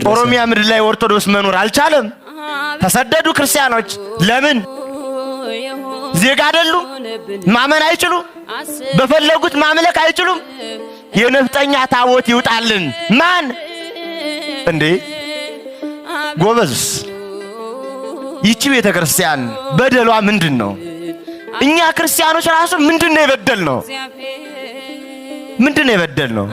ኦሮሚያ ምድር ላይ ኦርቶዶክስ መኖር አልቻለም። ተሰደዱ ክርስቲያኖች። ለምን? ዜጋ አይደሉም። ማመን አይችሉም። በፈለጉት ማምለክ አይችሉም። የነፍጠኛ ታቦት ይውጣልን። ማን እንዴ ጎበዝ? ይቺ ቤተክርስቲያን በደሏ ምንድነው? እኛ ክርስቲያኖች ራሱ ምንድነው የበደልነው? ምንድነው የበደልነው?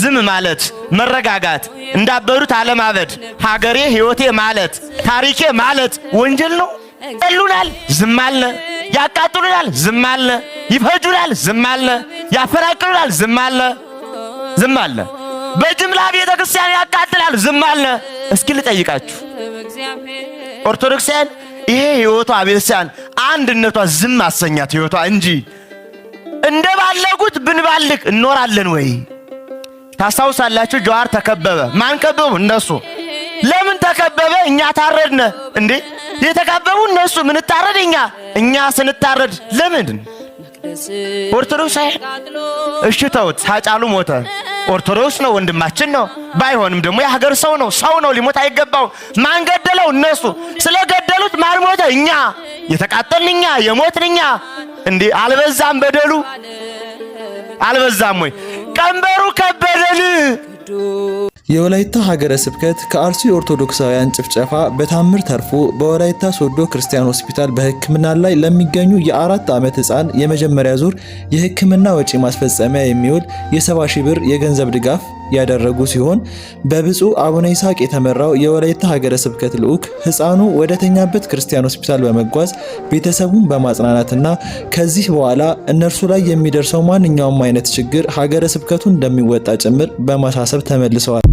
ዝም ማለት፣ መረጋጋት፣ እንዳበሩት አለማበድ፣ ሀገሬ ህይወቴ ማለት፣ ታሪኬ ማለት ወንጀል ነው። ይሉናል፣ ዝም አለ። ያቃጥሉናል፣ ዝም አለ። ይፈጁናል፣ ዝም አለ። ያፈራቅሉናል፣ ዝም አለ። ዝም አለ። በጅምላ ቤተክርስቲያን ያቃጥላል፣ ዝም አለ። እስኪ ልጠይቃችሁ ኦርቶዶክሳውያን፣ ይሄ ህይወቷ ቤተክርስቲያን አንድነቷ ዝም አሰኛት ህይወቷ እንጂ እንደባለጉት ብንባልክ እኖራለን ወይ? ታስታውሳላችሁ? ጀዋር ተከበበ። ማን ከበቡ? እነሱ። ለምን ተከበበ? እኛ ታረድነ እንዴ? የተከበቡ እነሱ፣ ምን ታረድ እኛ ስንታረድ ለምን? ኦርቶዶክስ እሺ ተውት። ሃጫሉ ሞተ። ኦርቶዶክስ ነው፣ ወንድማችን ነው። ባይሆንም ደግሞ የሀገር ሰው ነው። ሰው ነው፣ ሊሞት አይገባው። ማን ገደለው? እነሱ። ስለገደሉት ማን ሞተ? እኛ። የተቃጠልን እኛ፣ የሞትን እኛ። እንዴ አልበዛም በደሉ? አልበዛም ወይ? ቀንበሩ ከበደን። የወላይታ ሀገረ ስብከት ከአርሲ ኦርቶዶክሳውያን ጭፍጨፋ በታምር ተርፎ በወላይታ ሶዶ ክርስቲያን ሆስፒታል በሕክምና ላይ ለሚገኙ የ4 ዓመት ህፃን የመጀመሪያ ዙር የሕክምና ወጪ ማስፈጸሚያ የሚውል የ70,000 ብር የገንዘብ ድጋፍ ያደረጉ ሲሆን በብፁዕ አቡነ ይስሐቅ የተመራው የወላይታ ሀገረ ስብከት ልዑክ ህፃኑ ወደ ተኛበት ክርስቲያን ሆስፒታል በመጓዝ ቤተሰቡን በማጽናናትና ከዚህ በኋላ እነርሱ ላይ የሚደርሰው ማንኛውም አይነት ችግር ሀገረ ስብከቱ እንደሚወጣ ጭምር በማሳሰብ ተመልሰዋል።